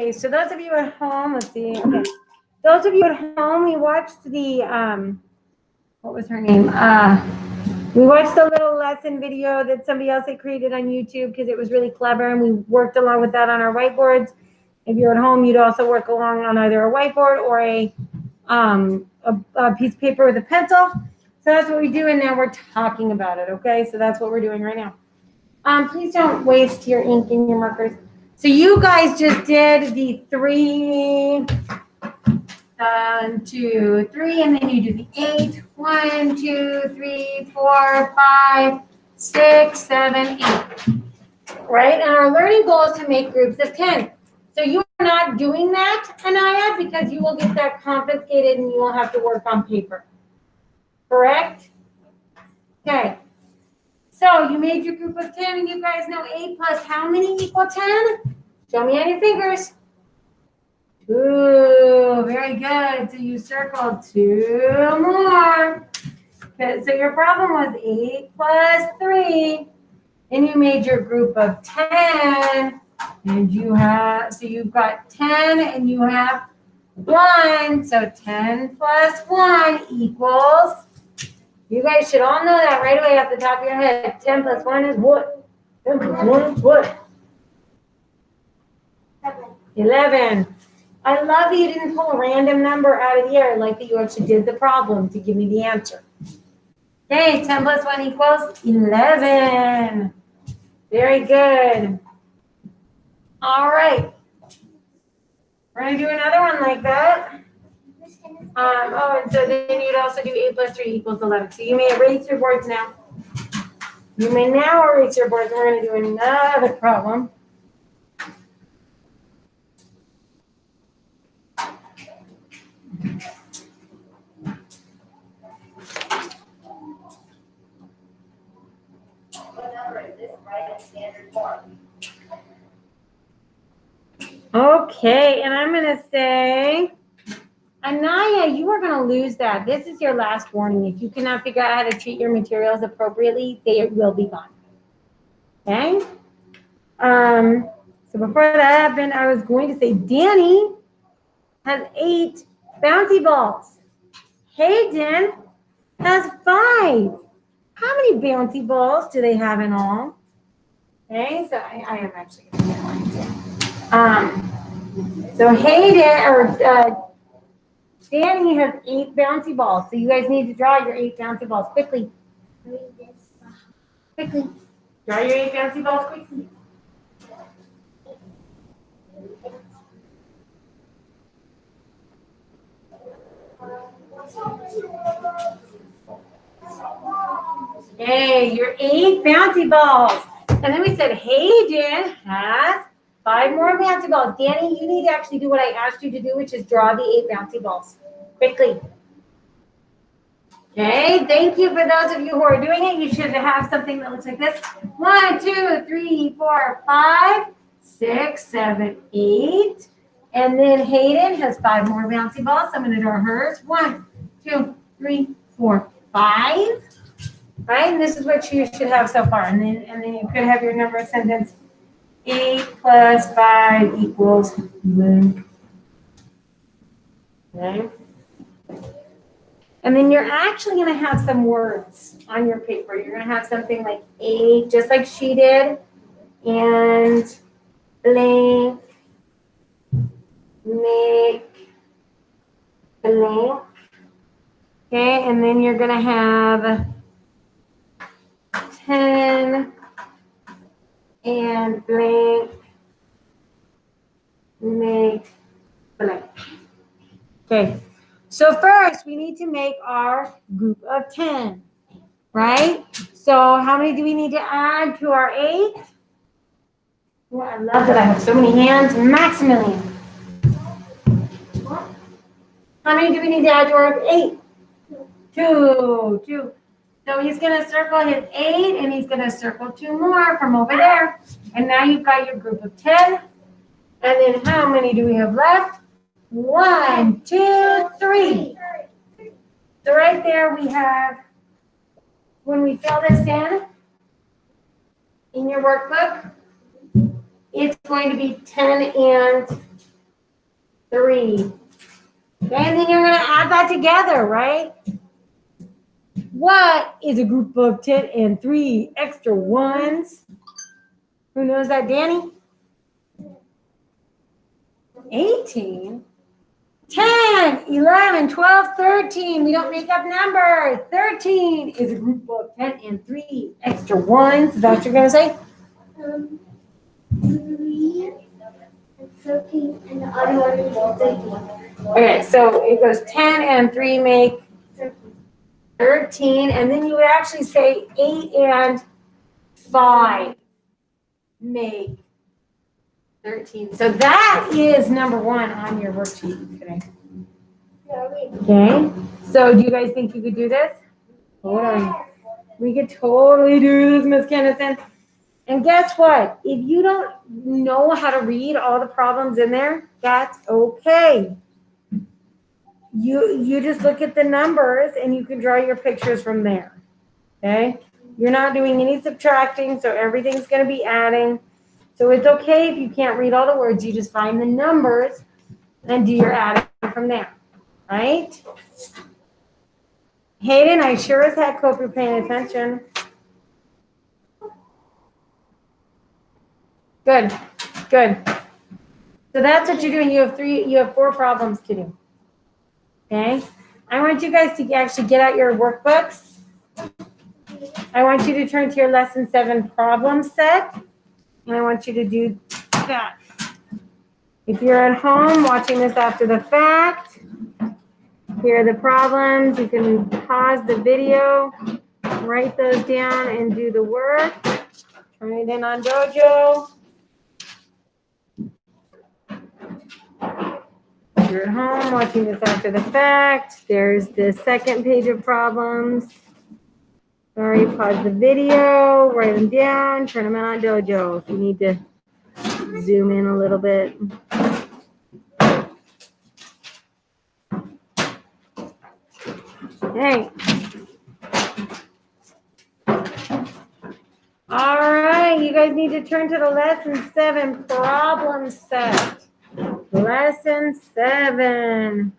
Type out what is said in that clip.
Okay, so those of you at home, let's see. Okay. Those of you at home, we watched the, what was her name? We watched the little lesson video that somebody else had created on YouTube because it was really clever, and we worked along with that on our whiteboards. If you're at home, you'd also work along on either a whiteboard or a piece of paper with a pencil. So that's what we do, and now we're talking about it, okay? So that's what we're doing right now. Please don't waste your ink and your markers. So you guys just did the 3, 1, 2, 3, and then you do the 8. 1, 2, 3, 4, 5, 6, 7, 8. Right? And our learning goal is to make groups of 10. So you are not doing that, Anaya, because you will get that confiscated and you will have to work on paper. Correct? Okay. So you made your group of 10, and you guys know 8 plus how many equal 10? Show me on your fingers. 2. Very good. So you circled 2 more. Okay, so your problem was 8 plus 3. And you made your group of 10. And you have, so you've got 10 and you have 1. So 10 plus 1 equals, you guys should all know that right away off the top of your head. 10 plus 1 is what? 10 plus 1 is what? 11. I love that you didn't pull a random number out of the air. I like that you actually did the problem to give me the answer. Okay, 10 plus 1 equals 11. Very good. All right. We're going to do another one like that. And so then you'd also do 8 plus 3 equals 11. So you may erase your boards now. You may now erase your boards. We're going to do another problem. What number is this right in standard form? Okay, and I'm going to say, Anaya, you are going to lose that. This is your last warning. If you cannot figure out how to treat your materials appropriately, they will be gone. Okay? So before that happened, I was going to say Danny has 8 bouncy balls. Hayden has 5. How many bouncy balls do they have in all? Okay, so I am actually going to get one too. So Hayden, or Danny has 8 bouncy balls. So you guys need to draw your 8 bouncy balls quickly. Quickly. Draw your 8 bouncy balls quickly. Hey, your 8 bouncy balls. And then we said Hayden has 5 more bouncy balls. Danny, you need to actually do what I asked you to do, which is draw the 8 bouncy balls. Quickly. Okay, thank you for those of you who are doing it. You should have something that looks like this. 1, 2, 3, 4, 5, 6, 7, 8. And then Hayden has 5 more bouncy balls. I'm going to draw hers. 1, 2, 3, 4, 5. Right? And this is what you should have so far. And then you could have your number of sentence 8 plus 5 equals 1. Okay. And then you're actually going to have some words on your paper. You're going to have something like 8, just like she did, and blank, make, blank. Okay, and then you're going to have 10 and blank, make, blank. Okay. So first, we need to make our group of 10, right? So how many do we need to add to our 8? Oh, I love that I have so many hands. Maximilian. How many do we need to add to our 8? 2. So he's going to circle his 8, and he's going to circle 2 more from over there. And now you've got your group of 10. And then how many do we have left? 1, 2, 3. So right there we have, when we fill this in your workbook, it's going to be 10 and 3. Okay, and then you're going to add that together, right? What is a group of 10 and 3 extra ones? Who knows that, Danny? 18. 10, 11, 12, 13. We don't make up numbers. 13 is a group of 10 and 3 extra ones. Is that what you're going to say? 3 and 13, and the other one is 13. Okay, so it goes 10 and 3 make 13. And then you would actually say 8 and 5 make 13. So that is number 1 on your worksheet today. Okay, so do you guys think you could do this? Totally. We could totally do this, Miss Kennison. And guess what? If you don't know how to read all the problems in there, that's okay. You just look at the numbers and you can draw your pictures from there. Okay? You're not doing any subtracting, so everything's going to be adding. So it's okay if you can't read all the words. You just find the numbers and do your adding from there. Right? Hayden, I sure as heck hope you're paying attention. Good, good. So that's what you're doing. You have 4 problems to do. Okay? I want you guys to actually get out your workbooks. I want you to turn to your lesson 7 problem set. And I want you to do that. If you're at home watching this after the fact, here are the problems. You can pause the video, write those down, and do the work. Turn it in on Dojo. If you're at home watching this after the fact, there's the second page of problems. Sorry, pause the video, write them down, turn them on Dojo if you need to zoom in a little bit. Okay. All right, you guys need to turn to the lesson 7 problem set. Lesson 7.